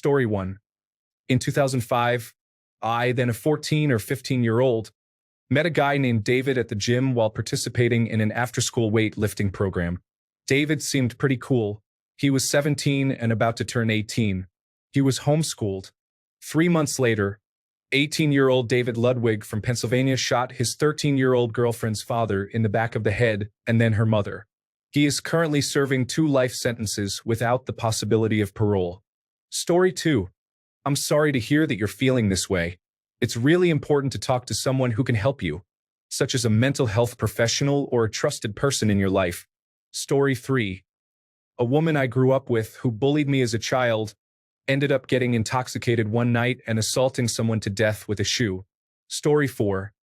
Story 1. In 2005, I, then a 14 or 15-year-old, met a guy named David at the gym while participating in an after-school weightlifting program. David seemed pretty cool. He was 17 and about to turn 18. He was homeschooled. 3 months later, 18-year-old David Ludwig from Pennsylvania shot his 13-year-old girlfriend's father in the back of the head and then her mother. He is currently serving 2 life sentences without the possibility of parole. Story 2. I'm sorry to hear that you're feeling this way. It's really important to talk to someone who can help you, such as a mental health professional or a trusted person in your life. Story 3. A woman I grew up with who bullied me as a child ended up getting intoxicated one night and assaulting someone to death with a shoe. Story 4.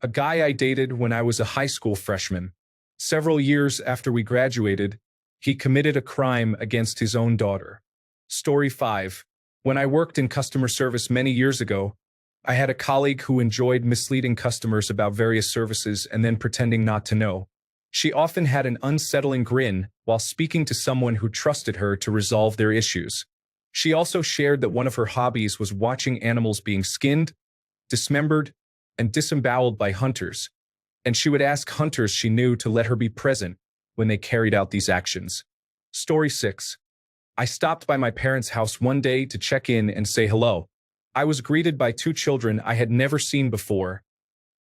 A guy I dated when I was a high school freshman. Several years after we graduated, he committed a crime against his own daughter. Story 5. When I worked in customer service many years ago, I had a colleague who enjoyed misleading customers about various services and then pretending not to know. She often had an unsettling grin while speaking to someone who trusted her to resolve their issues. She also shared that one of her hobbies was watching animals being skinned, dismembered, and disemboweled by hunters, and she would ask hunters she knew to let her be present when they carried out these actions. Story 6. I stopped by my parents' house one day to check in and say hello. I was greeted by 2 children I had never seen before.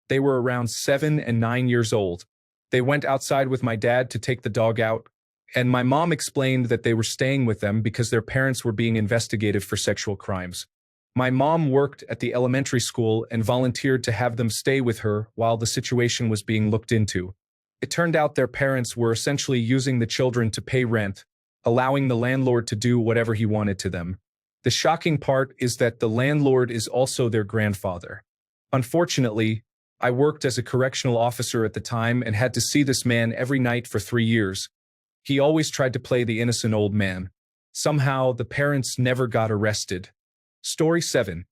They were around 7 and 9 years old. They went outside with my dad to take the dog out, and my mom explained that they were staying with them because their parents were being investigated for sexual crimes. My mom worked at the elementary school and volunteered to have them stay with her while the situation was being looked into. It turned out their parents were essentially using the children to pay rent, allowing the landlord to do whatever he wanted to them. The shocking part is that the landlord is also their grandfather. Unfortunately, I worked as a correctional officer at the time and had to see this man every night for 3 years. He always tried to play the innocent old man. Somehow, the parents never got arrested. Story 7.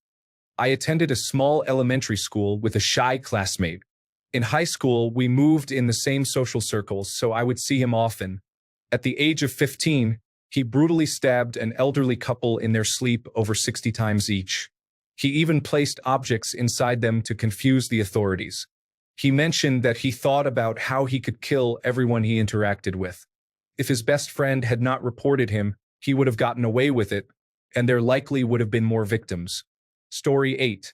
I attended a small elementary school with a shy classmate. In high school, we moved in the same social circles, so I would see him often. At the age of 15, he brutally stabbed an elderly couple in their sleep over 60 times each. He even placed objects inside them to confuse the authorities. He mentioned that he thought about how he could kill everyone he interacted with. If his best friend had not reported him, he would have gotten away with it, and there likely would have been more victims. Story 8.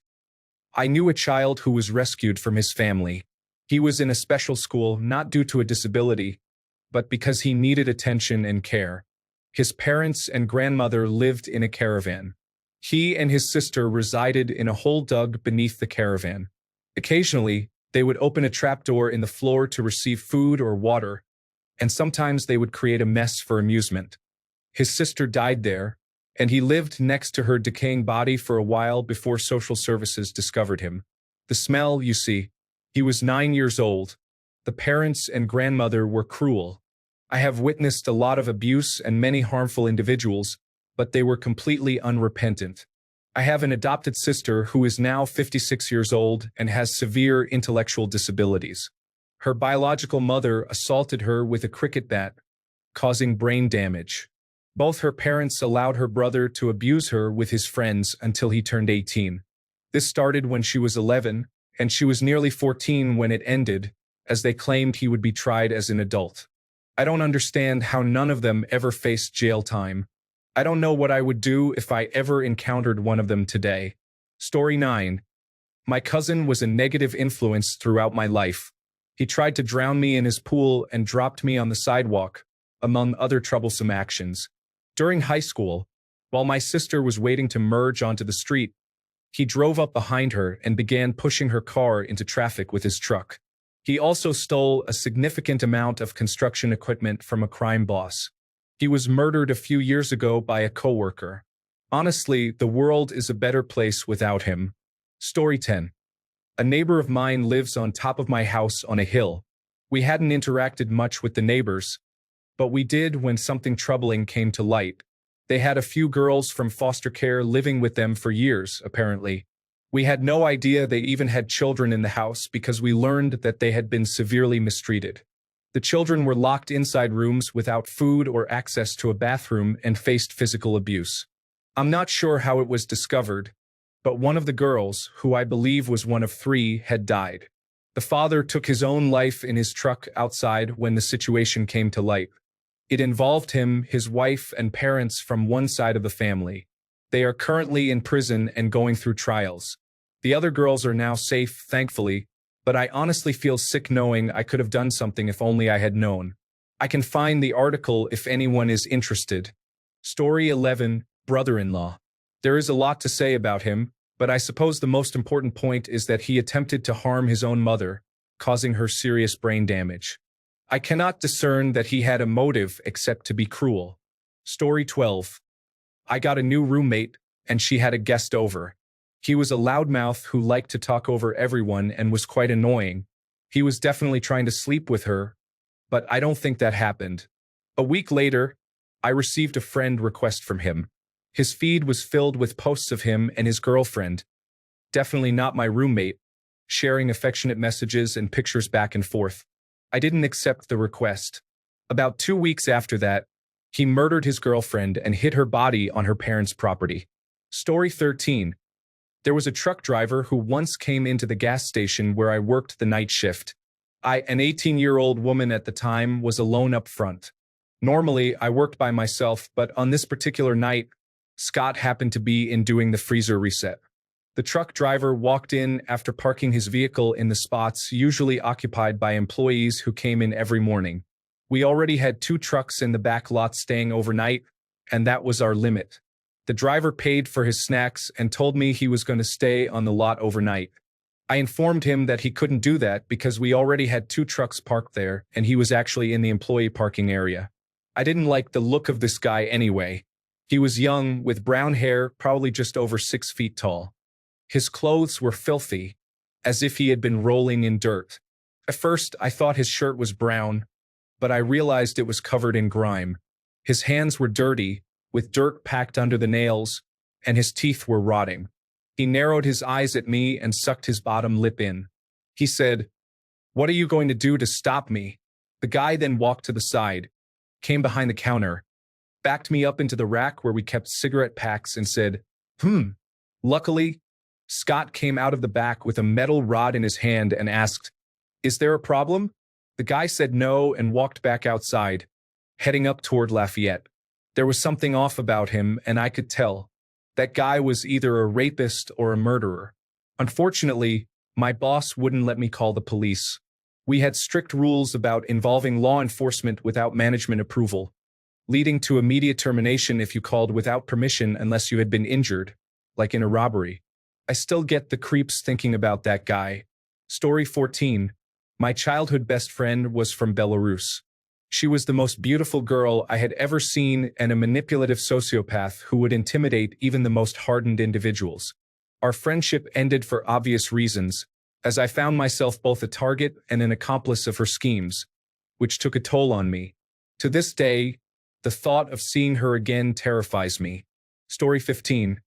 I knew a child who was rescued from his family. He was in a special school not due to a disability, but because he needed attention and care. His parents and grandmother lived in a caravan. He and his sister resided in a hole dug beneath the caravan. Occasionally, they would open a trapdoor in the floor to receive food or water, and sometimes they would create a mess for amusement. His sister died there, and he lived next to her decaying body for a while before social services discovered him. The smell, you see. He was 9 years old. The parents and grandmother were cruel. I have witnessed a lot of abuse and many harmful individuals, but they were completely unrepentant. I have an adopted sister who is now 56 years old and has severe intellectual disabilities. Her biological mother assaulted her with a cricket bat, causing brain damage. Both her parents allowed her brother to abuse her with his friends until he turned 18. This started when she was 11, and she was nearly 14 when it ended, as they claimed he would be tried as an adult. I don't understand how none of them ever faced jail time. I don't know what I would do if I ever encountered one of them today. Story 9. My cousin was a negative influence throughout my life. He tried to drown me in his pool and dropped me on the sidewalk, among other troublesome actions. During high school, while my sister was waiting to merge onto the street, he drove up behind her and began pushing her car into traffic with his truck. He also stole a significant amount of construction equipment from a crime boss. He was murdered a few years ago by a coworker. Honestly, the world is a better place without him. Story 10. A neighbor of mine lives on top of my house on a hill. We hadn't interacted much with the neighbors, but we did when something troubling came to light. They had a few girls from foster care living with them for years, apparently. We had no idea they even had children in the house because we learned that they had been severely mistreated. The children were locked inside rooms without food or access to a bathroom and faced physical abuse. I'm not sure how it was discovered, but one of the girls, who I believe was one of three, had died. The father took his own life in his truck outside when the situation came to light. It involved him, his wife, and parents from one side of the family. They are currently in prison and going through trials. The other girls are now safe, thankfully, but I honestly feel sick knowing I could have done something if only I had known. I can find the article if anyone is interested. Story 11, Brother-in-law. There is a lot to say about him, but I suppose the most important point is that he attempted to harm his own mother, causing her serious brain damage. I cannot discern that he had a motive except to be cruel. Story 12. I got a new roommate, and she had a guest over. He was a loudmouth who liked to talk over everyone and was quite annoying. He was definitely trying to sleep with her, but I don't think that happened. A week later, I received a friend request from him. His feed was filled with posts of him and his girlfriend, definitely not my roommate, sharing affectionate messages and pictures back and forth. I didn't accept the request. About 2 weeks after that, he murdered his girlfriend and hid her body on her parents' property. Story 13. There was a truck driver who once came into the gas station where I worked the night shift. An 18-year-old woman at the time, was alone up front. Normally, I worked by myself, but on this particular night, Scott happened to be in doing the freezer reset. The truck driver walked in after parking his vehicle in the spots usually occupied by employees who came in every morning. We already had 2 trucks in the back lot staying overnight, and that was our limit. The driver paid for his snacks and told me he was going to stay on the lot overnight. I informed him that he couldn't do that because we already had 2 trucks parked there and he was actually in the employee parking area. I didn't like the look of this guy anyway. He was young, with brown hair, probably just over 6 feet tall. His clothes were filthy, as if he had been rolling in dirt. At first, I thought his shirt was brown, but I realized it was covered in grime. His hands were dirty, with dirt packed under the nails, and his teeth were rotting. He narrowed his eyes at me and sucked his bottom lip in. He said, "What are you going to do to stop me?" The guy then walked to the side, came behind the counter, backed me up into the rack where we kept cigarette packs and said, Luckily, Scott came out of the back with a metal rod in his hand and asked, "Is there a problem?" The guy said no and walked back outside, heading up toward Lafayette. There was something off about him, and I could tell. That guy was either a rapist or a murderer. Unfortunately, my boss wouldn't let me call the police. We had strict rules about involving law enforcement without management approval, leading to immediate termination if you called without permission unless you had been injured, like in a robbery. I still get the creeps thinking about that guy. Story 14. My childhood best friend was from Belarus. She was the most beautiful girl I had ever seen and a manipulative sociopath who would intimidate even the most hardened individuals. Our friendship ended for obvious reasons, as I found myself both a target and an accomplice of her schemes, which took a toll on me. To this day, the thought of seeing her again terrifies me. Story 15.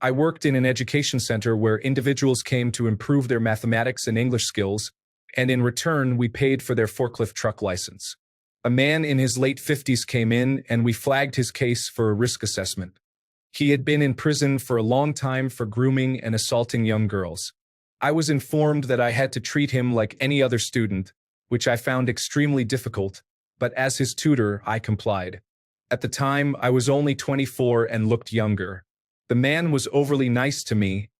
I worked in an education center where individuals came to improve their mathematics and English skills, and in return we paid for their forklift truck license. A man in his late 50s came in and we flagged his case for a risk assessment. He had been in prison for a long time for grooming and assaulting young girls. I was informed that I had to treat him like any other student, which I found extremely difficult, but as his tutor, I complied. At the time, I was only 24 and looked younger. The man was overly nice to me,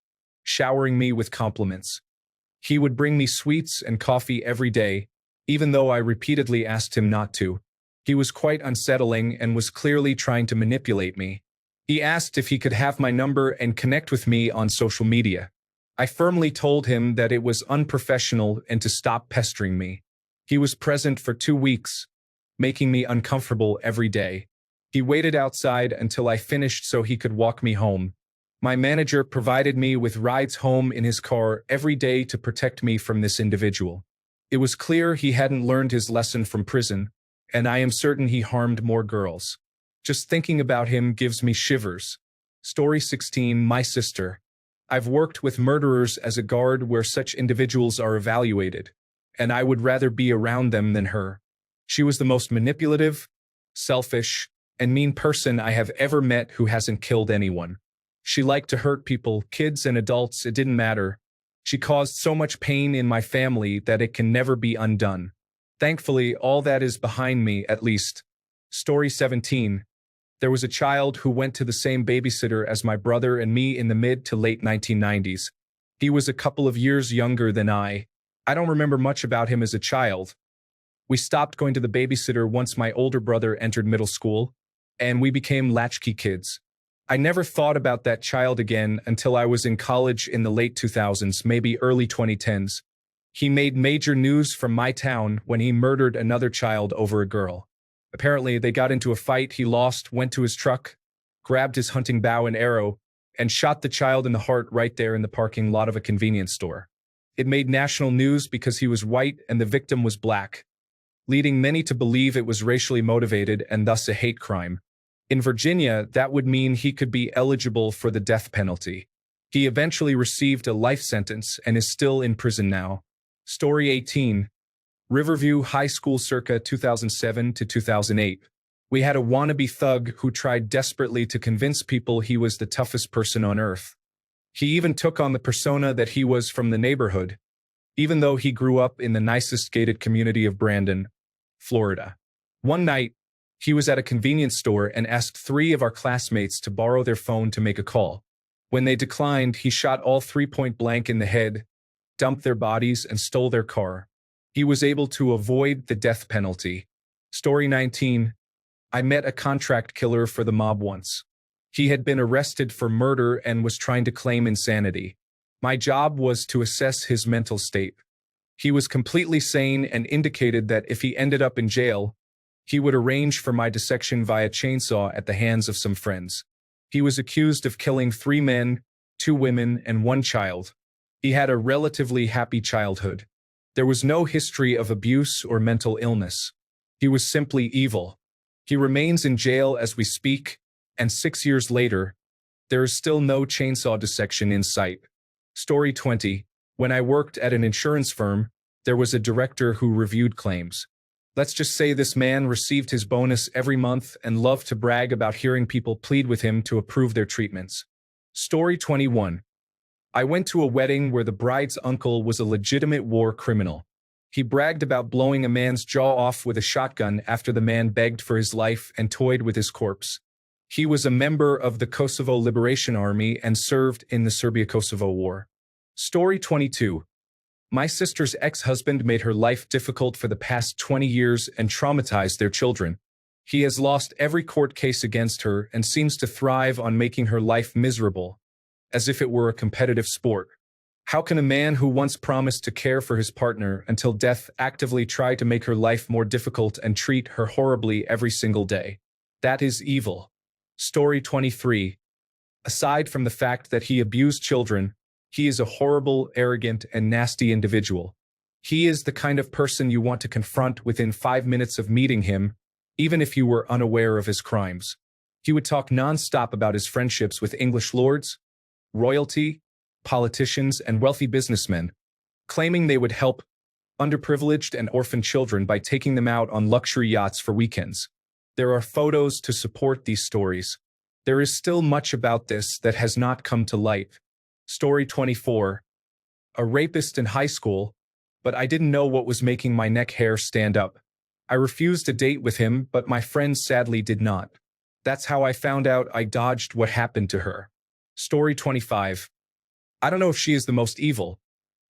showering me with compliments. He would bring me sweets and coffee every day, even though I repeatedly asked him not to. He was quite unsettling and was clearly trying to manipulate me. He asked if he could have my number and connect with me on social media. I firmly told him that it was unprofessional and to stop pestering me. He was present for 2 weeks, making me uncomfortable every day. He waited outside until I finished so he could walk me home. My manager provided me with rides home in his car every day to protect me from this individual. It was clear he hadn't learned his lesson from prison, and I am certain he harmed more girls. Just thinking about him gives me shivers. Story 16. My sister. I've worked with murderers as a guard where such individuals are evaluated, and I would rather be around them than her. She was the most manipulative, selfish, and mean person I have ever met who hasn't killed anyone. She liked to hurt people, kids and adults, it didn't matter. She caused so much pain in my family that it can never be undone. Thankfully, all that is behind me, at least. Story 17. There was a child who went to the same babysitter as my brother and me in the mid to late 1990s. He was a couple of years younger than I. I don't remember much about him as a child. We stopped going to the babysitter once my older brother entered middle school, and we became latchkey kids. I never thought about that child again until I was in college in the late 2000s, maybe early 2010s. He made major news from my town when he murdered another child over a girl. Apparently, they got into a fight, he lost, went to his truck, grabbed his hunting bow and arrow, and shot the child in the heart right there in the parking lot of a convenience store. It made national news because he was white and the victim was black, leading many to believe it was racially motivated and thus a hate crime. In Virginia, that would mean he could be eligible for the death penalty. He eventually received a life sentence and is still in prison now. Story 18. Riverview High School circa 2007 to 2008. We had a wannabe thug who tried desperately to convince people he was the toughest person on earth. He even took on the persona that he was from the neighborhood, even though he grew up in the nicest gated community of Brandon, Florida. One night, he was at a convenience store and asked 3 of our classmates to borrow their phone to make a call. When they declined, he shot all 3 point blank in the head, dumped their bodies, and stole their car. He was able to avoid the death penalty. Story 19. I met a contract killer for the mob once. He had been arrested for murder and was trying to claim insanity. My job was to assess his mental state. He was completely sane and indicated that if he ended up in jail, he would arrange for my dissection via chainsaw at the hands of some friends. He was accused of killing 3 men, 2 women, and 1 child. He had a relatively happy childhood. There was no history of abuse or mental illness. He was simply evil. He remains in jail as we speak, and 6 years later, there is still no chainsaw dissection in sight. Story 20. When I worked at an insurance firm, there was a director who reviewed claims. Let's just say this man received his bonus every month and loved to brag about hearing people plead with him to approve their treatments. Story 21. I went to a wedding where the bride's uncle was a legitimate war criminal. He bragged about blowing a man's jaw off with a shotgun after the man begged for his life and toyed with his corpse. He was a member of the Kosovo Liberation Army and served in the Serbia-Kosovo War. Story 22. My sister's ex-husband made her life difficult for the past 20 years and traumatized their children. He has lost every court case against her and seems to thrive on making her life miserable, as if it were a competitive sport. How can a man who once promised to care for his partner until death actively try to make her life more difficult and treat her horribly every single day? That is evil. Story 23. Aside from the fact that he abused children, he is a horrible, arrogant, and nasty individual. He is the kind of person you want to confront within 5 minutes of meeting him, even if you were unaware of his crimes. He would talk non-stop about his friendships with English lords, royalty, politicians, and wealthy businessmen, claiming they would help underprivileged and orphan children by taking them out on luxury yachts for weekends. There are photos to support these stories. There is still much about this that has not come to light. Story 24. A rapist in high school, but I didn't know what was making my neck hair stand up. I refused a date with him, but my friends sadly did not. That's how I found out I dodged what happened to her. Story 25. I don't know if she is the most evil,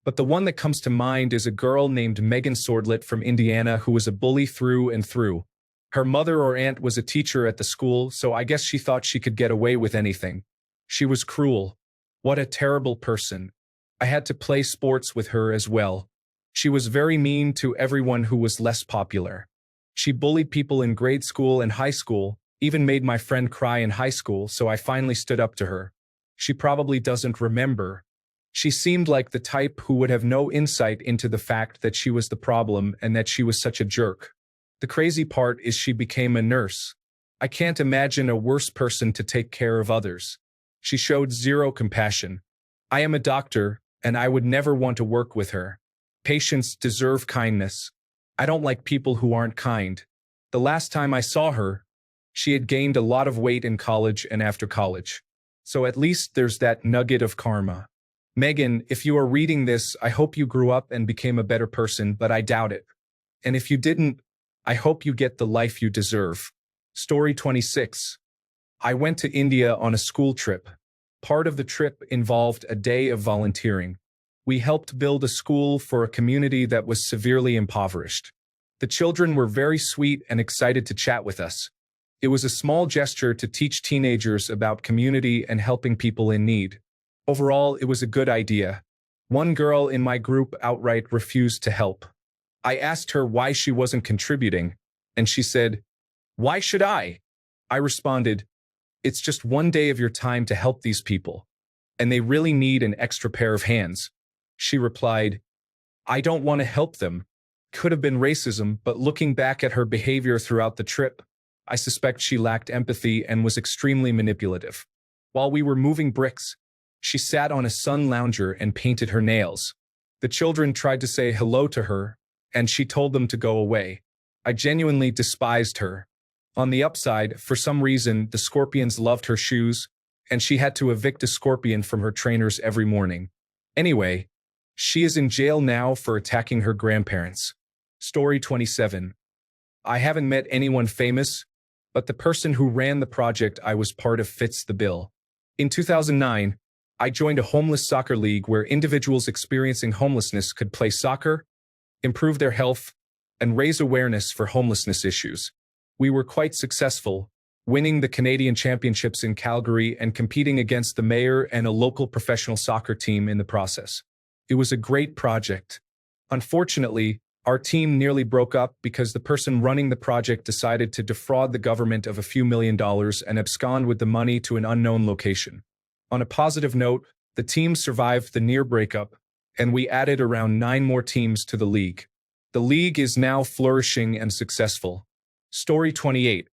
but the one that comes to mind is a girl named Megan Swordlet from Indiana who was a bully through and through. Her mother or aunt was a teacher at the school, so I guess she thought she could get away with anything. She was cruel. What a terrible person. I had to play sports with her as well. She was very mean to everyone who was less popular. She bullied people in grade school and high school, even made my friend cry in high school, so I finally stood up to her. She probably doesn't remember. She seemed like the type who would have no insight into the fact that she was the problem and that she was such a jerk. The crazy part is she became a nurse. I can't imagine a worse person to take care of others. She showed zero compassion. I am a doctor, and I would never want to work with her. Patients deserve kindness. I don't like people who aren't kind. The last time I saw her, She had gained a lot of weight in college and after college. So at least there's that nugget of karma. Megan, if you are reading this, I hope you grew up and became a better person, but I doubt it. And if you didn't, I hope you get the life you deserve. Story 26. I went to India on a school trip. Part of the trip involved a day of volunteering. We helped build a school for a community that was severely impoverished. The children were very sweet and excited to chat with us. It was a small gesture to teach teenagers about community and helping people in need. Overall, it was a good idea. One girl in my group outright refused to help. I asked her why she wasn't contributing, and she said, "Why should I?" I responded, "It's just one day of your time to help these people, and they really need an extra pair of hands." She replied, "I don't want to help them." Could have been racism, but looking back at her behavior throughout the trip, I suspect she lacked empathy and was extremely manipulative. While we were moving bricks, she sat on a sun lounger and painted her nails. The children tried to say hello to her, and she told them to go away. I genuinely despised her. On the upside, for some reason, the scorpions loved her shoes, and she had to evict a scorpion from her trainers every morning. Anyway, she is in jail now for attacking her grandparents. Story 27. I haven't met anyone famous, but the person who ran the project I was part of fits the bill. In 2009, I joined a homeless soccer league where individuals experiencing homelessness could play soccer, improve their health, and raise awareness for homelessness issues. We were quite successful, winning the Canadian Championships in Calgary and competing against the mayor and a local professional soccer team in the process. It was a great project. Unfortunately, our team nearly broke up because the person running the project decided to defraud the government of a few $1 million and abscond with the money to an unknown location. On a positive note, the team survived the near breakup, and we added around 9 more teams to the league. The league is now flourishing and successful. Story 28.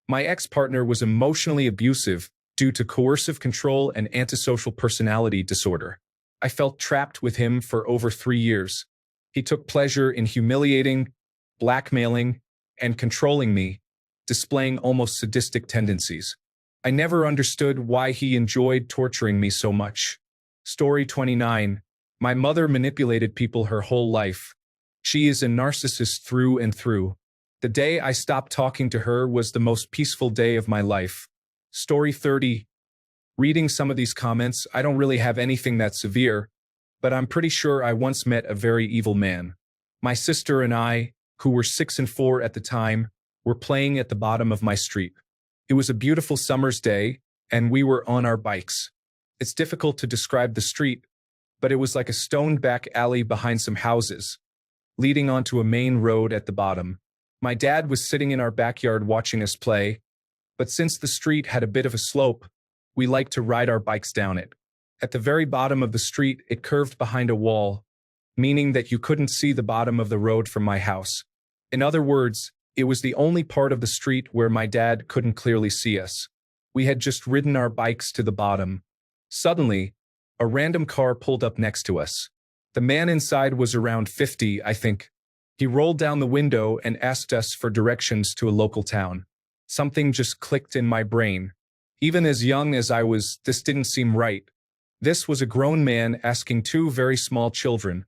My ex-partner was emotionally abusive due to coercive control and antisocial personality disorder. I felt trapped with him for over 3 years. He took pleasure in humiliating, blackmailing, and controlling me, displaying almost sadistic tendencies. I never understood why he enjoyed torturing me so much. Story 29. My mother manipulated people her whole life. She is a narcissist through and through. The day I stopped talking to her was the most peaceful day of my life. Story 30. Reading some of these comments, I don't really have anything that severe, but I'm pretty sure I once met a very evil man. My sister and I, who were 6 and 4 at the time, were playing at the bottom of my street. It was a beautiful summer's day, and we were on our bikes. It's difficult to describe the street, but it was like a stoned-back alley behind some houses, leading onto a main road at the bottom. My dad was sitting in our backyard watching us play, but since the street had a bit of a slope, we liked to ride our bikes down it. At the very bottom of the street, it curved behind a wall, meaning that you couldn't see the bottom of the road from my house. In other words, it was the only part of the street where my dad couldn't clearly see us. We had just ridden our bikes to the bottom. Suddenly, a random car pulled up next to us. The man inside was around 50, I think. He rolled down the window and asked us for directions to a local town. Something just clicked in my brain. Even as young as I was, this didn't seem right. This was a grown man asking 2 very small children,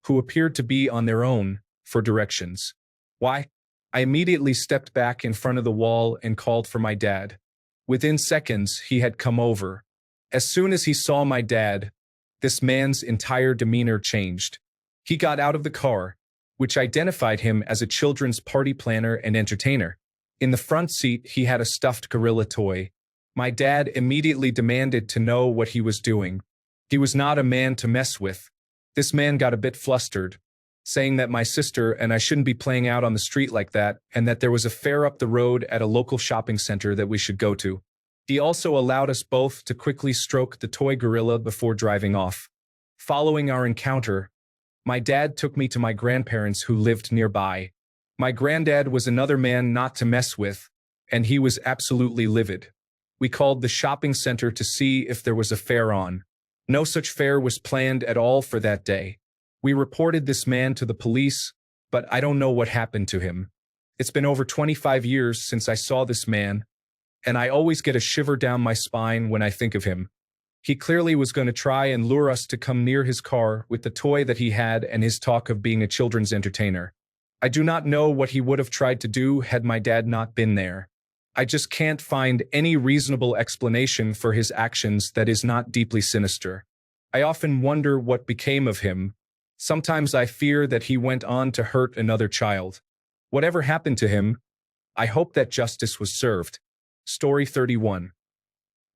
who appeared to be on their own, for directions. Why? I immediately stepped back in front of the wall and called for my dad. Within seconds, he had come over. As soon as he saw my dad, this man's entire demeanor changed. He got out of the car, which identified him as a children's party planner and entertainer. In the front seat, he had a stuffed gorilla toy. My dad immediately demanded to know what he was doing. He was not a man to mess with. This man got a bit flustered, saying that my sister and I shouldn't be playing out on the street like that, and that there was a fair up the road at a local shopping center that we should go to. He also allowed us both to quickly stroke the toy gorilla before driving off. Following our encounter, my dad took me to my grandparents who lived nearby. My granddad was another man not to mess with, and he was absolutely livid. We called the shopping center to see if there was a fair on. No such fair was planned at all for that day. We reported this man to the police, but I don't know what happened to him. It's been over 25 years since I saw this man, and I always get a shiver down my spine when I think of him. He clearly was going to try and lure us to come near his car with the toy that he had and his talk of being a children's entertainer. I do not know what he would have tried to do had my dad not been there. I just can't find any reasonable explanation for his actions that is not deeply sinister. I often wonder what became of him. Sometimes I fear that he went on to hurt another child. Whatever happened to him, I hope that justice was served. Story 31.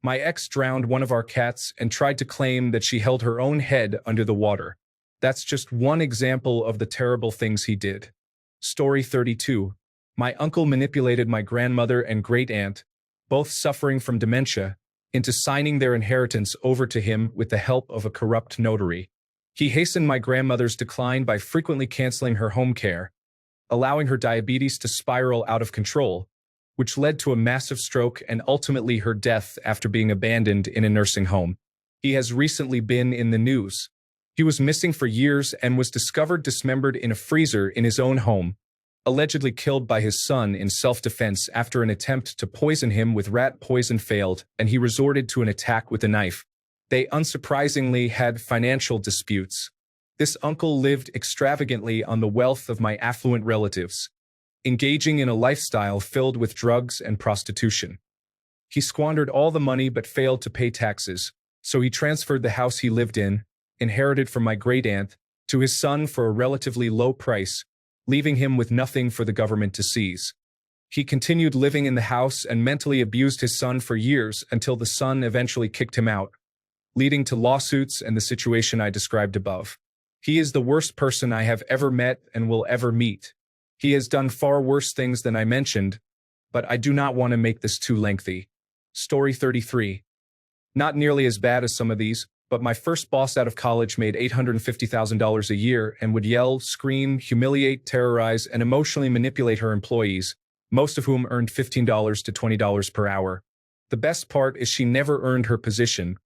My ex drowned one of our cats and tried to claim that she held her own head under the water. That's just one example of the terrible things he did. Story 32. My uncle manipulated my grandmother and great-aunt, both suffering from dementia, into signing their inheritance over to him with the help of a corrupt notary. He hastened my grandmother's decline by frequently canceling her home care, allowing her diabetes to spiral out of control, which led to a massive stroke and ultimately her death after being abandoned in a nursing home. He has recently been in the news. He was missing for years and was discovered dismembered in a freezer in his own home, allegedly killed by his son in self-defense after an attempt to poison him with rat poison failed and he resorted to an attack with a knife. They unsurprisingly had financial disputes. This uncle lived extravagantly on the wealth of my affluent relatives, engaging in a lifestyle filled with drugs and prostitution. He squandered all the money but failed to pay taxes, so he transferred the house he lived in, inherited from my great-aunt, to his son for a relatively low price, leaving him with nothing for the government to seize. He continued living in the house and mentally abused his son for years until the son eventually kicked him out, leading to lawsuits and the situation I described above. He is the worst person I have ever met and will ever meet. He has done far worse things than I mentioned, but I do not want to make this too lengthy. Story 33. Not nearly as bad as some of these, but my first boss out of college made $850,000 a year and would yell, scream, humiliate, terrorize, and emotionally manipulate her employees, most of whom earned $15 to $20 per hour. The best part is she never earned her position.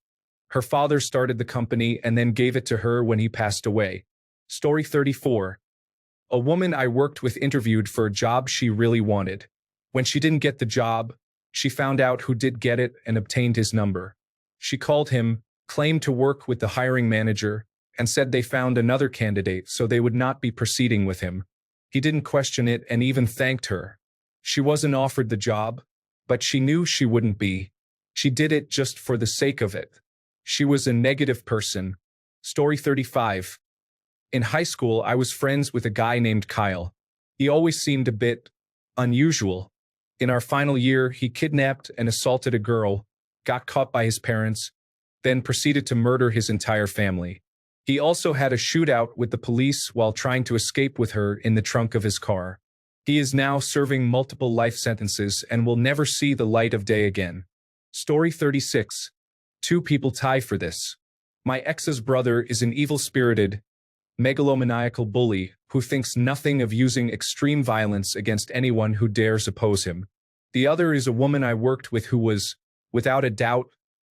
Her father started the company and then gave it to her when he passed away. Story 34. A woman I worked with interviewed for a job she really wanted. When she didn't get the job, she found out who did get it and obtained his number. She called him, claimed to work with the hiring manager, and said they found another candidate so they would not be proceeding with him. He didn't question it and even thanked her. She wasn't offered the job, but she knew she wouldn't be. She did it just for the sake of it. She was a negative person. Story 35. In high school, I was friends with a guy named Kyle. He always seemed a bit unusual. In our final year, he kidnapped and assaulted a girl, got caught by his parents, then proceeded to murder his entire family. He also had a shootout with the police while trying to escape with her in the trunk of his car. He is now serving multiple life sentences and will never see the light of day again. Story 36. Two people tie for this. My ex's brother is an evil-spirited, megalomaniacal bully who thinks nothing of using extreme violence against anyone who dares oppose him. The other is a woman I worked with who was, without a doubt,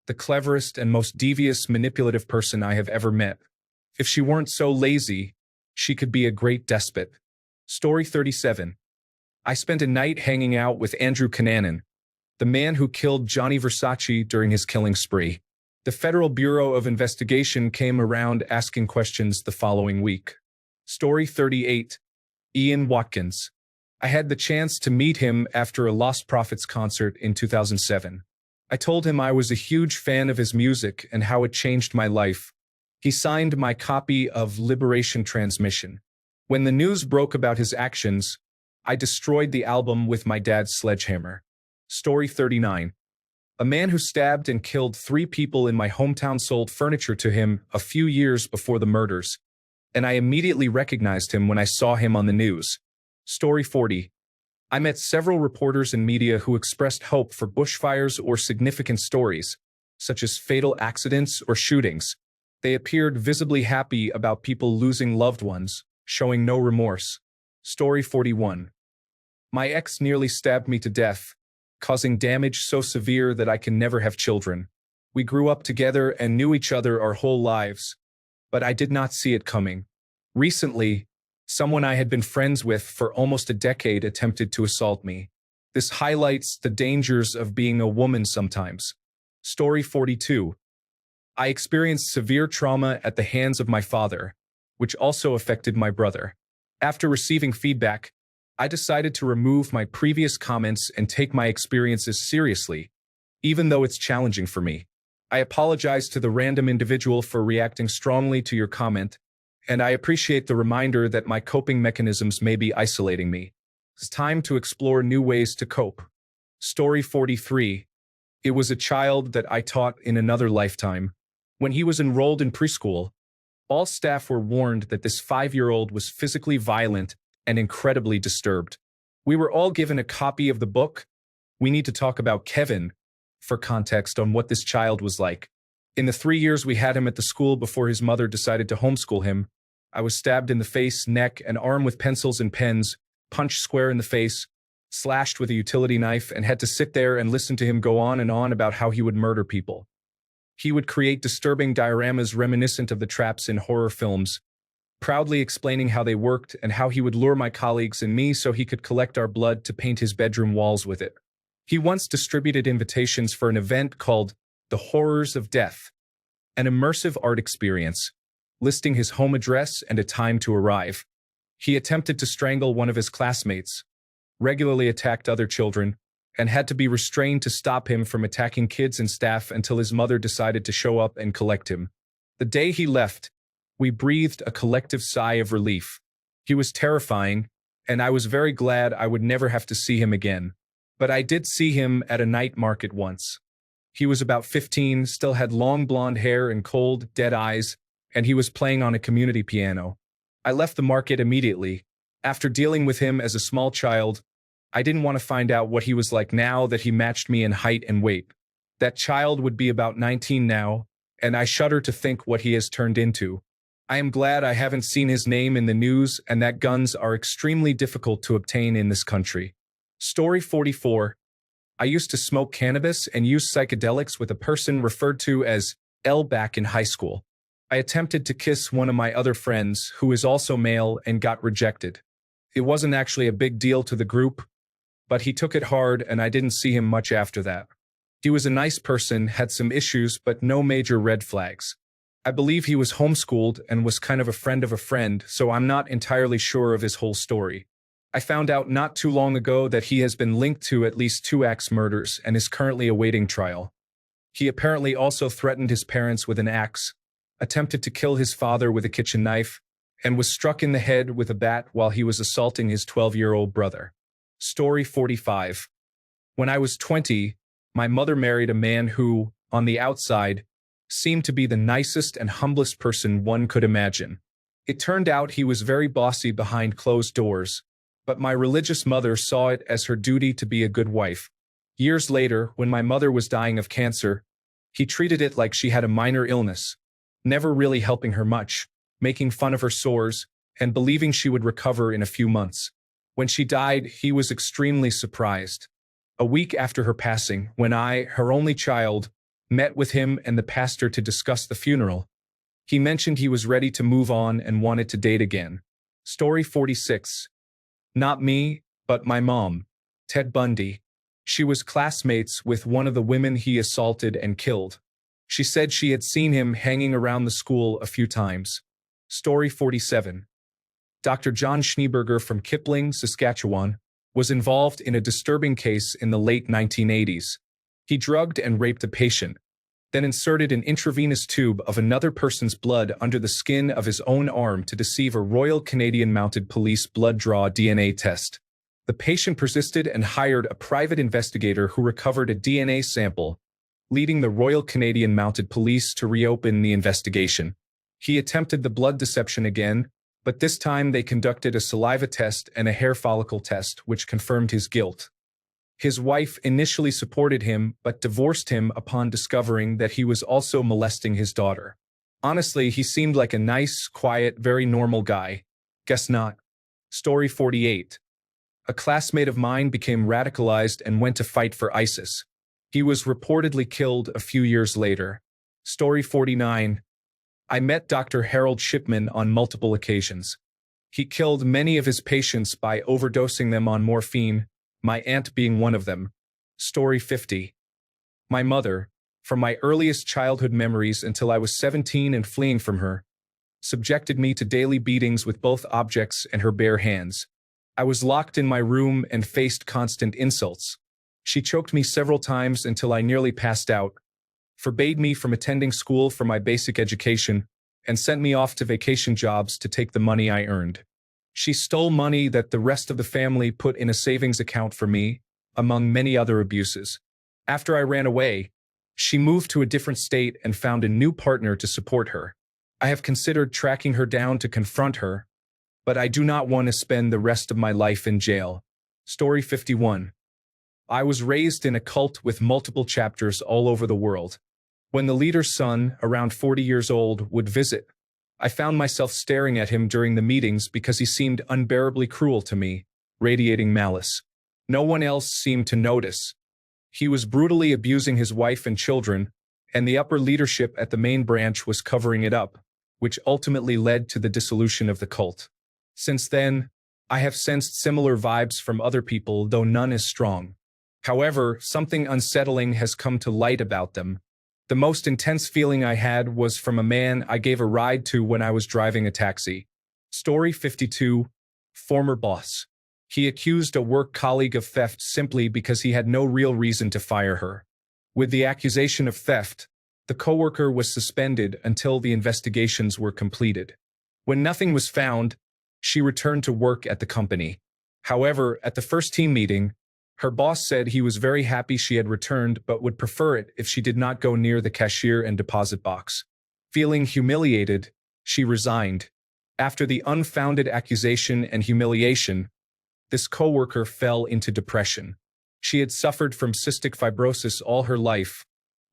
the cleverest and most devious manipulative person I have ever met. If she weren't so lazy, she could be a great despot. Story 37. I spent a night hanging out with Andrew Cunanan, the man who killed Johnny Versace during his killing spree. The Federal Bureau of Investigation came around asking questions the following week. Story 38. Ian Watkins. I had the chance to meet him after a Lost Prophets concert in 2007. I told him I was a huge fan of his music and how it changed my life. He signed my copy of Liberation Transmission. When the news broke about his actions, I destroyed the album with my dad's sledgehammer. Story 39. A man who stabbed and killed 3 people in my hometown sold furniture to him a few years before the murders, and I immediately recognized him when I saw him on the news. Story 40. I met several reporters and media who expressed hope for bushfires or significant stories, such as fatal accidents or shootings. They appeared visibly happy about people losing loved ones, showing no remorse. Story 41. My ex nearly stabbed me to death, causing damage so severe that I can never have children. We grew up together and knew each other our whole lives, but I did not see it coming. Recently, Someone I had been friends with for almost a decade attempted to assault me. This highlights the dangers of being a woman sometimes. Story 42. I experienced severe trauma at the hands of my father, which also affected my brother. After receiving feedback, I decided to remove my previous comments and take my experiences seriously, even though it's challenging for me. I apologize to the random individual for reacting strongly to your comment, and I appreciate the reminder that my coping mechanisms may be isolating me. It's time to explore new ways to cope. Story 43. It was a child that I taught in another lifetime. When he was enrolled in preschool, all staff were warned that this 5-year-old was physically violent and incredibly disturbed. We were all given a copy of the book. We need to talk about Kevin for context on what this child was like. In the 3 years we had him at the school before his mother decided to homeschool him, I was stabbed in the face, neck, and arm with pencils and pens, punched square in the face, slashed with a utility knife, and had to sit there and listen to him go on and on about how he would murder people. He would create disturbing dioramas reminiscent of the traps in horror films, proudly explaining how they worked and how he would lure my colleagues and me so he could collect our blood to paint his bedroom walls with it. He once distributed invitations for an event called The Horrors of Death, an immersive art experience, listing his home address and a time to arrive. He attempted to strangle one of his classmates, regularly attacked other children, and had to be restrained to stop him from attacking kids and staff until his mother decided to show up and collect him. The day he left, we breathed a collective sigh of relief. He was terrifying, and I was very glad I would never have to see him again. But I did see him at a night market once. He was about 15, still had long blonde hair and cold, dead eyes, and he was playing on a community piano. I left the market immediately. After dealing with him as a small child, I didn't want to find out what he was like now that he matched me in height and weight. That child would be about 19 now, and I shudder to think what he has turned into. I am glad I haven't seen his name in the news and that guns are extremely difficult to obtain in this country. Story 44. I used to smoke cannabis and use psychedelics with a person referred to as L back in high school. I attempted to kiss one of my other friends, who is also male, and got rejected. It wasn't actually a big deal to the group, but he took it hard and I didn't see him much after that. He was a nice person, had some issues, but no major red flags. I believe he was homeschooled and was kind of a friend, so I'm not entirely sure of his whole story. I found out not too long ago that he has been linked to at least 2 axe murders and is currently awaiting trial. He apparently also threatened his parents with an axe, attempted to kill his father with a kitchen knife, and was struck in the head with a bat while he was assaulting his 12-year-old brother. Story 45. When I was 20, my mother married a man who, on the outside, seemed to be the nicest and humblest person one could imagine. It turned out he was very bossy behind closed doors, but my religious mother saw it as her duty to be a good wife. Years later, when my mother was dying of cancer, he treated it like she had a minor illness, never really helping her much, making fun of her sores, and believing she would recover in a few months. When she died, he was extremely surprised. A week after her passing, when I, her only child, met with him and the pastor to discuss the funeral, he mentioned he was ready to move on and wanted to date again. Story 46. Not me, but my mom, Ted Bundy. She was classmates with one of the women he assaulted and killed. She said she had seen him hanging around the school a few times. Story 47. Dr. John Schneeberger from Kipling, Saskatchewan, was involved in a disturbing case in the late 1980s. He drugged and raped a patient, then inserted an intravenous tube of another person's blood under the skin of his own arm to deceive a Royal Canadian Mounted Police blood draw DNA test. The patient persisted and hired a private investigator who recovered a DNA sample, leading the Royal Canadian Mounted Police to reopen the investigation. He attempted the blood deception again, but this time they conducted a saliva test and a hair follicle test, which confirmed his guilt. His wife initially supported him, but divorced him upon discovering that he was also molesting his daughter. Honestly, he seemed like a nice, quiet, very normal guy. Guess not. Story 48. A classmate of mine became radicalized and went to fight for ISIS. He was reportedly killed a few years later. Story 49. I met Dr. Harold Shipman on multiple occasions. He killed many of his patients by overdosing them on morphine, my aunt being one of them. Story 50. My mother, from my earliest childhood memories until I was 17 and fleeing from her, subjected me to daily beatings with both objects and her bare hands. I was locked in my room and faced constant insults. She choked me several times until I nearly passed out, forbade me from attending school for my basic education, and sent me off to vacation jobs to take the money I earned. She stole money that the rest of the family put in a savings account for me, among many other abuses. After I ran away, she moved to a different state and found a new partner to support her. I have considered tracking her down to confront her, but I do not want to spend the rest of my life in jail. Story 51. I was raised in a cult with multiple chapters all over the world. When the leader's son, around 40 years old, would visit, I found myself staring at him during the meetings because he seemed unbearably cruel to me, radiating malice. No one else seemed to notice. He was brutally abusing his wife and children, and the upper leadership at the main branch was covering it up, which ultimately led to the dissolution of the cult. Since then, I have sensed similar vibes from other people, though none as strong. However, something unsettling has come to light about them. The most intense feeling I had was from a man I gave a ride to when I was driving a taxi. Story 52. Former boss. He accused a work colleague of theft simply because he had no real reason to fire her. With the accusation of theft, the coworker was suspended until the investigations were completed. When nothing was found, she returned to work at the company. However, at the first team meeting, her boss said he was very happy she had returned but would prefer it if she did not go near the cashier and deposit box. Feeling humiliated, she resigned. After the unfounded accusation and humiliation, this coworker fell into depression. She had suffered from cystic fibrosis all her life,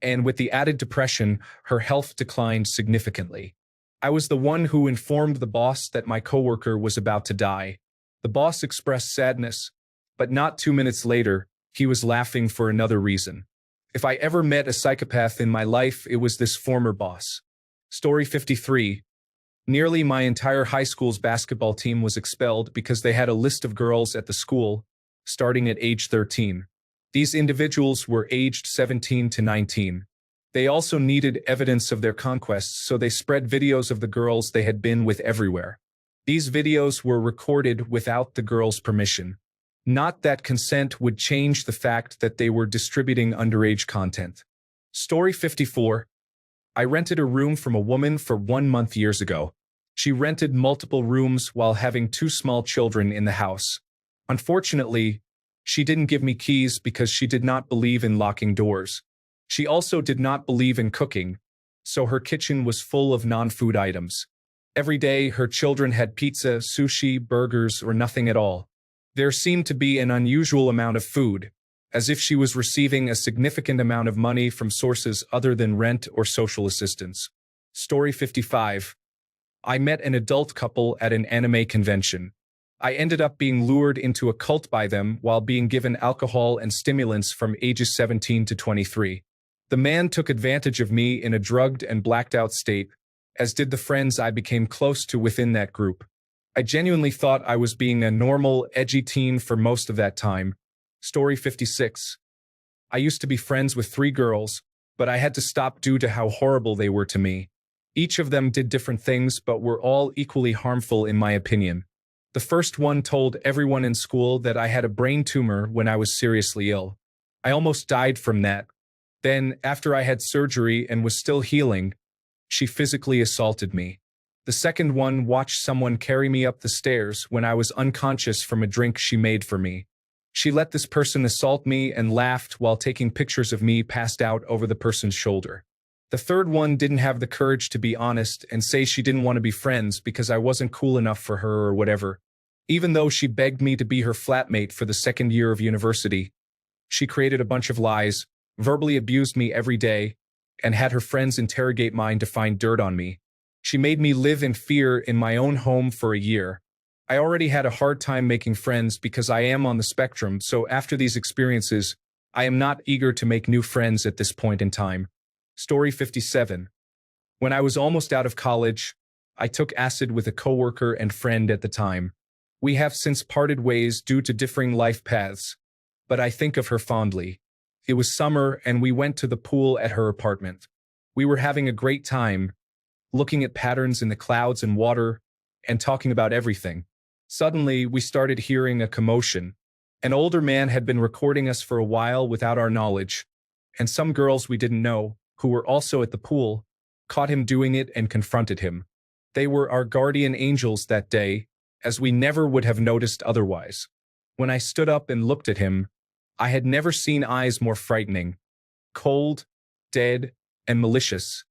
and with the added depression, her health declined significantly. I was the one who informed the boss that my coworker was about to die. The boss expressed sadness, but not 2 minutes later, he was laughing for another reason. If I ever met a psychopath in my life, it was this former boss. Story 53. Nearly my entire high school's basketball team was expelled because they had a list of girls at the school, starting at age 13. These individuals were aged 17 to 19. They also needed evidence of their conquests, so they spread videos of the girls they had been with everywhere. These videos were recorded without the girls' permission. Not that consent would change the fact that they were distributing underage content. Story 54. I rented a room from a woman for 1 month years ago. She rented multiple rooms while having 2 small children in the house. Unfortunately, she didn't give me keys because she did not believe in locking doors. She also did not believe in cooking, so her kitchen was full of non-food items. Every day, her children had pizza, sushi, burgers, or nothing at all. There seemed to be an unusual amount of food, as if she was receiving a significant amount of money from sources other than rent or social assistance. Story 55. I met an adult couple at an anime convention. I ended up being lured into a cult by them while being given alcohol and stimulants from ages 17 to 23. The man took advantage of me in a drugged and blacked out state, as did the friends I became close to within that group. I genuinely thought I was being a normal, edgy teen for most of that time. Story 56. I used to be friends with 3 girls, but I had to stop due to how horrible they were to me. Each of them did different things, but were all equally harmful in my opinion. The first one told everyone in school that I had a brain tumor when I was seriously ill. I almost died from that. Then, after I had surgery and was still healing, she physically assaulted me. The second one watched someone carry me up the stairs when I was unconscious from a drink she made for me. She let this person assault me and laughed while taking pictures of me passed out over the person's shoulder. The third one didn't have the courage to be honest and say she didn't want to be friends because I wasn't cool enough for her or whatever. Even though she begged me to be her flatmate for the second year of university, she created a bunch of lies, verbally abused me every day, and had her friends interrogate mine to find dirt on me. She made me live in fear in my own home for a year. I already had a hard time making friends because I am on the spectrum, so after these experiences, I am not eager to make new friends at this point in time. Story 57. When I was almost out of college, I took acid with a coworker and friend at the time. We have since parted ways due to differing life paths, but I think of her fondly. It was summer and we went to the pool at her apartment. We were having a great time, looking at patterns in the clouds and water, and talking about everything. Suddenly, we started hearing a commotion. An older man had been recording us for a while without our knowledge, and some girls we didn't know, who were also at the pool, caught him doing it and confronted him. They were our guardian angels that day, as we never would have noticed otherwise. When I stood up and looked at him, I had never seen eyes more frightening. Cold, dead, and malicious.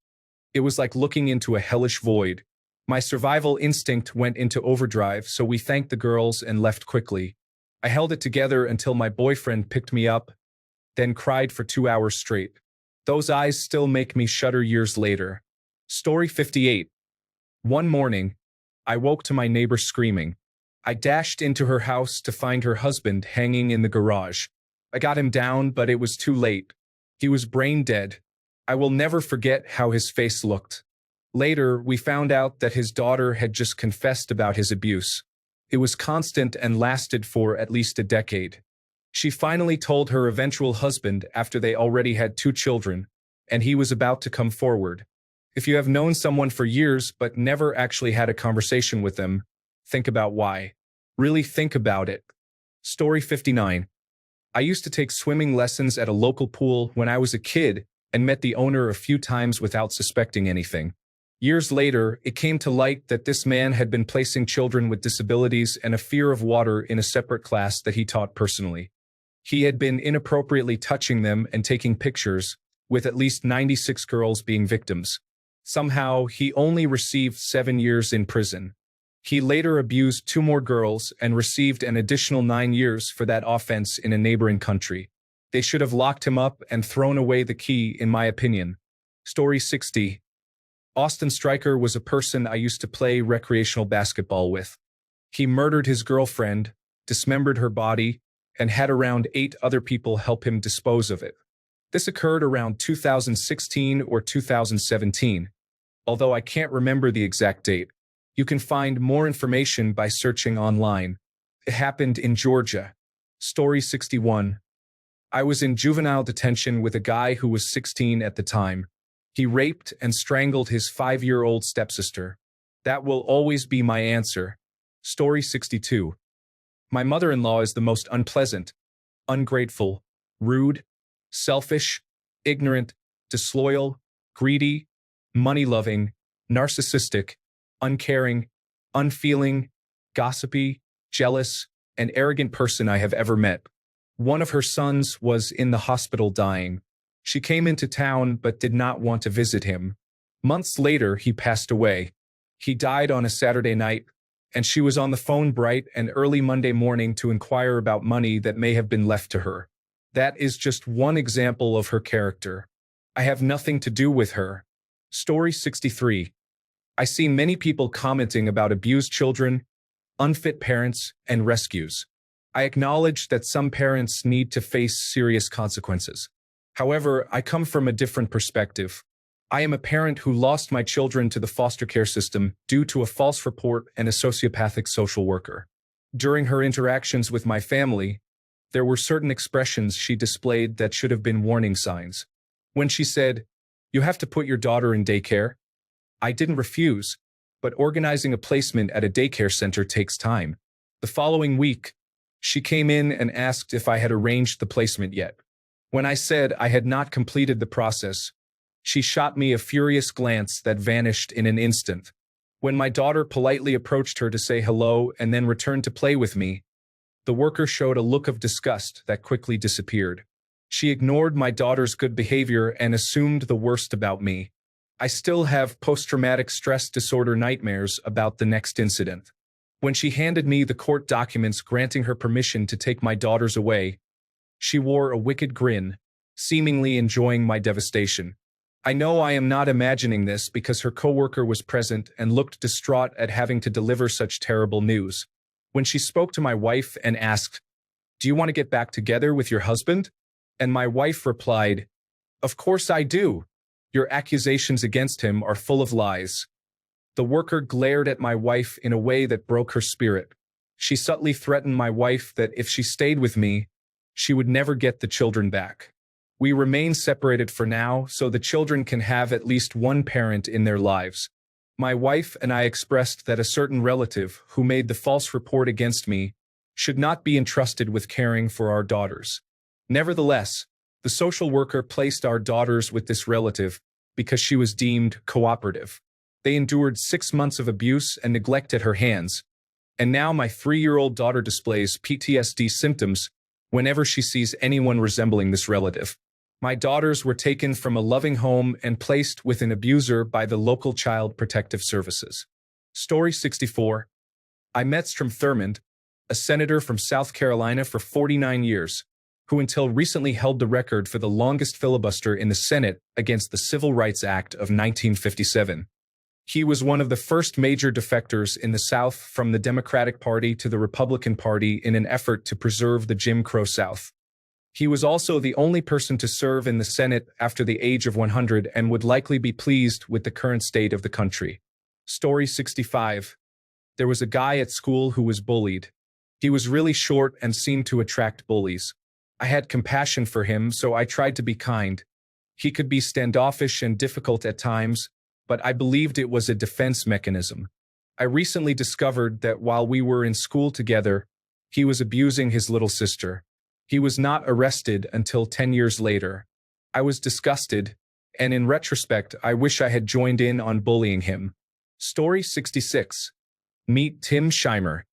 It was like looking into a hellish void. My survival instinct went into overdrive, so we thanked the girls and left quickly. I held it together until my boyfriend picked me up, then cried for 2 hours straight. Those eyes still make me shudder years later. Story 58. One morning, I woke to my neighbor screaming. I dashed into her house to find her husband hanging in the garage. I got him down, but it was too late. He was brain dead. I will never forget how his face looked. Later, we found out that his daughter had just confessed about his abuse. It was constant and lasted for at least a decade. She finally told her eventual husband after they already had 2 children, and he was about to come forward. If you have known someone for years but never actually had a conversation with them, think about why. Really think about it. Story 59. I used to take swimming lessons at a local pool when I was a kid and met the owner a few times without suspecting anything. Years later, it came to light that this man had been placing children with disabilities and a fear of water in a separate class that he taught personally. He had been inappropriately touching them and taking pictures, with at least 96 girls being victims. Somehow, he only received 7 years in prison. He later abused 2 more girls and received an additional 9 years for that offense in a neighboring country. They should have locked him up and thrown away the key, in my opinion. Story 60. Austin Stryker was a person I used to play recreational basketball with. He murdered his girlfriend, dismembered her body, and had around 8 other people help him dispose of it. This occurred around 2016 or 2017, although I can't remember the exact date. You can find more information by searching online. It happened in Georgia. Story 61. I was in juvenile detention with a guy who was 16 at the time. He raped and strangled his 5-year-old stepsister. That will always be my answer. Story 62. My mother-in-law is the most unpleasant, ungrateful, rude, selfish, ignorant, disloyal, greedy, money-loving, narcissistic, uncaring, unfeeling, gossipy, jealous, and arrogant person I have ever met. One of her sons was in the hospital dying. She came into town but did not want to visit him. Months later, he passed away. He died on a Saturday night, and she was on the phone bright and early Monday morning to inquire about money that may have been left to her. That is just one example of her character. I have nothing to do with her. Story 63. I see many people commenting about abused children, unfit parents, and rescues. I acknowledge that some parents need to face serious consequences. However, I come from a different perspective. I am a parent who lost my children to the foster care system due to a false report and a sociopathic social worker. During her interactions with my family, there were certain expressions she displayed that should have been warning signs. When she said, "You have to put your daughter in daycare," I didn't refuse, but organizing a placement at a daycare center takes time. The following week, she came in and asked if I had arranged the placement yet. When I said I had not completed the process, she shot me a furious glance that vanished in an instant. When my daughter politely approached her to say hello and then returned to play with me, the worker showed a look of disgust that quickly disappeared. She ignored my daughter's good behavior and assumed the worst about me. I still have post-traumatic stress disorder nightmares about the next incident. When she handed me the court documents granting her permission to take my daughters away, she wore a wicked grin, seemingly enjoying my devastation. I know I am not imagining this because her coworker was present and looked distraught at having to deliver such terrible news. When she spoke to my wife and asked, "Do you want to get back together with your husband?" and my wife replied, "Of course I do. Your accusations against him are full of lies." The worker glared at my wife in a way that broke her spirit. She subtly threatened my wife that if she stayed with me, she would never get the children back. We remain separated for now, so the children can have at least one parent in their lives. My wife and I expressed that a certain relative who made the false report against me should not be entrusted with caring for our daughters. Nevertheless, the social worker placed our daughters with this relative because she was deemed cooperative. They endured 6 months of abuse and neglect at her hands, and now my 3-year-old daughter displays PTSD symptoms whenever she sees anyone resembling this relative. My daughters were taken from a loving home and placed with an abuser by the local child protective services. Story 64. I met Strom Thurmond, a senator from South Carolina for 49 years, who until recently held the record for the longest filibuster in the Senate against the Civil Rights Act of 1957. He was one of the first major defectors in the South from the Democratic Party to the Republican Party in an effort to preserve the Jim Crow South. He was also the only person to serve in the Senate after the age of 100 and would likely be pleased with the current state of the country. Story 65. There was a guy at school who was bullied. He was really short and seemed to attract bullies. I had compassion for him, so I tried to be kind. He could be standoffish and difficult at times, but I believed it was a defense mechanism. I recently discovered that while we were in school together, he was abusing his little sister. He was not arrested until 10 years later. I was disgusted, and in retrospect, I wish I had joined in on bullying him. Story 66. Meet Tim Scheimer.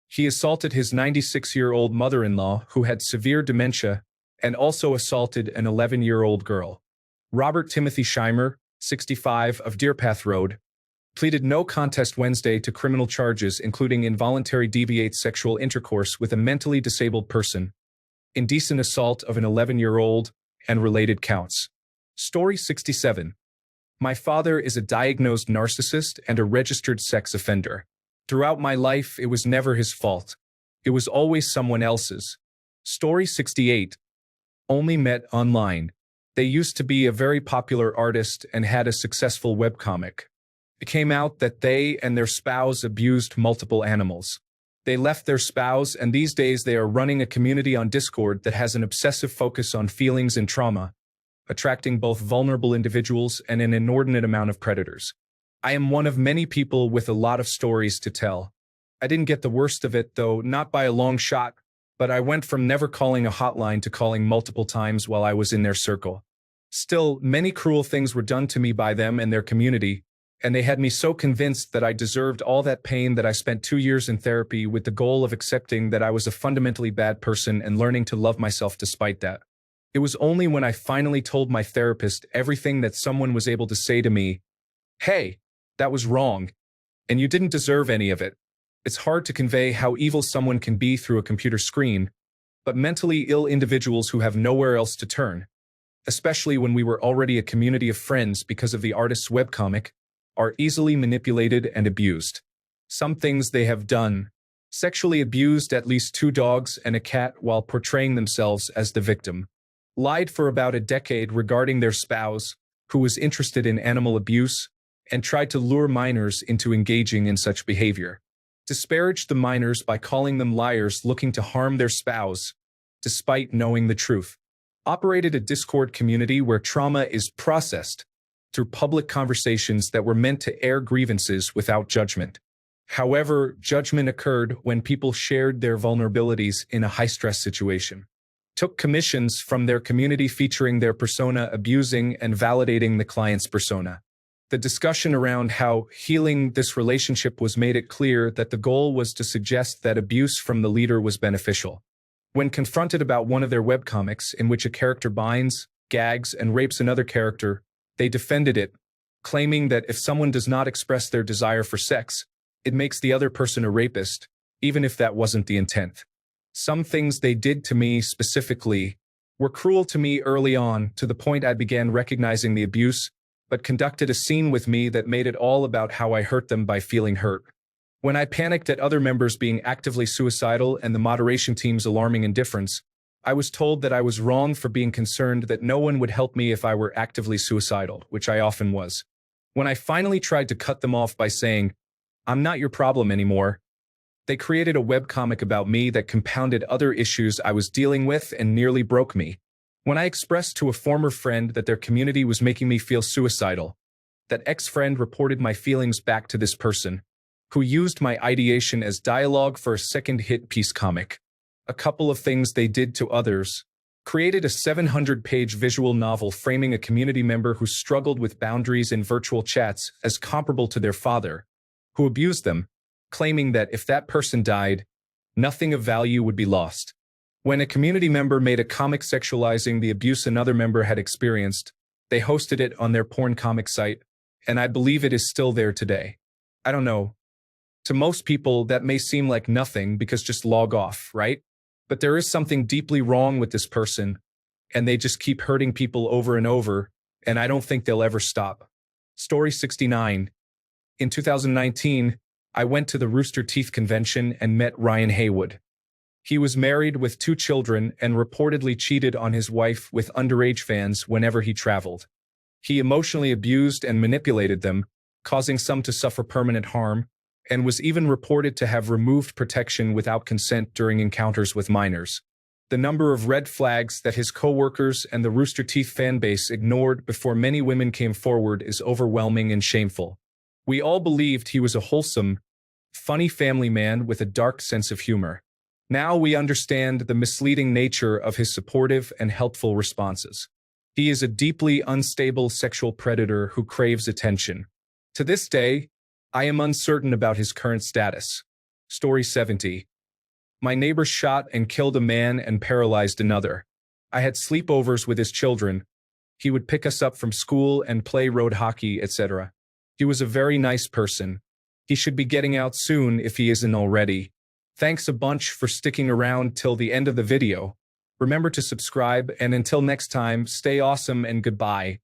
He assaulted his 96-year-old mother-in-law who had severe dementia and also assaulted an 11-year-old girl. Robert Timothy Scheimer, 65, of Deer Path Road, pleaded no contest Wednesday to criminal charges including involuntary deviate sexual intercourse with a mentally disabled person, indecent assault of an 11-year-old, and related counts. Story 67. My father is a diagnosed narcissist and a registered sex offender. Throughout my life, it was never his fault. It was always someone else's. Story 68. Only met online. They used to be a very popular artist and had a successful webcomic. It came out that they and their spouse abused multiple animals. They left their spouse, and these days they are running a community on Discord that has an obsessive focus on feelings and trauma, attracting both vulnerable individuals and an inordinate amount of predators. I am one of many people with a lot of stories to tell. I didn't get the worst of it, though, not by a long shot, but I went from never calling a hotline to calling multiple times while I was in their circle. Still, many cruel things were done to me by them and their community, and they had me so convinced that I deserved all that pain that I spent 2 years in therapy with the goal of accepting that I was a fundamentally bad person and learning to love myself despite that. It was only when I finally told my therapist everything that someone was able to say to me, "Hey, that was wrong, and you didn't deserve any of it." It's hard to convey how evil someone can be through a computer screen, but mentally ill individuals who have nowhere else to turn, especially when we were already a community of friends because of the artist's webcomic, are easily manipulated and abused. Some things they have done: sexually abused at least 2 dogs and a cat while portraying themselves as the victim. Lied for about a decade regarding their spouse, who was interested in animal abuse, and tried to lure minors into engaging in such behavior. Disparaged the minors by calling them liars looking to harm their spouse, despite knowing the truth. Operated a Discord community where trauma is processed through public conversations that were meant to air grievances without judgment. However, judgment occurred when people shared their vulnerabilities in a high-stress situation. Took commissions from their community featuring their persona abusing and validating the client's persona. The discussion around how healing this relationship was made it clear that the goal was to suggest that abuse from the leader was beneficial. When confronted about one of their webcomics in which a character binds, gags, and rapes another character, they defended it, claiming that if someone does not express their desire for sex, it makes the other person a rapist, even if that wasn't the intent. Some things they did to me specifically were cruel to me early on, to the point I began recognizing the abuse, but conducted a scene with me that made it all about how I hurt them by feeling hurt. When I panicked at other members being actively suicidal and the moderation team's alarming indifference, I was told that I was wrong for being concerned that no one would help me if I were actively suicidal, which I often was. When I finally tried to cut them off by saying, "I'm not your problem anymore," they created a webcomic about me that compounded other issues I was dealing with and nearly broke me. When I expressed to a former friend that their community was making me feel suicidal, that ex-friend reported my feelings back to this person, who used my ideation as dialogue for a second hit piece comic. A couple of things they did to others. Created a 700-page visual novel framing a community member who struggled with boundaries in virtual chats as comparable to their father, who abused them, claiming that if that person died, nothing of value would be lost. When a community member made a comic sexualizing the abuse another member had experienced, they hosted it on their porn comic site, and I believe it is still there today. I don't know. To most people, that may seem like nothing because just log off, right? But there is something deeply wrong with this person, and they just keep hurting people over and over, and I don't think they'll ever stop. Story 69. In 2019, I went to the Rooster Teeth convention and met Ryan Haywood. He was married with 2 children and reportedly cheated on his wife with underage fans whenever he traveled. He emotionally abused and manipulated them, causing some to suffer permanent harm, and was even reported to have removed protection without consent during encounters with minors. The number of red flags that his co-workers and the Rooster Teeth fanbase ignored before many women came forward is overwhelming and shameful. We all believed he was a wholesome, funny family man with a dark sense of humor. Now we understand the misleading nature of his supportive and helpful responses. He is a deeply unstable sexual predator who craves attention. To this day, I am uncertain about his current status. Story 70. My neighbor shot and killed a man and paralyzed another. I had sleepovers with his children. He would pick us up from school and play road hockey, etc. He was a very nice person. He should be getting out soon if he isn't already. Thanks a bunch for sticking around till the end of the video. Remember to subscribe, and until next time, stay awesome and goodbye.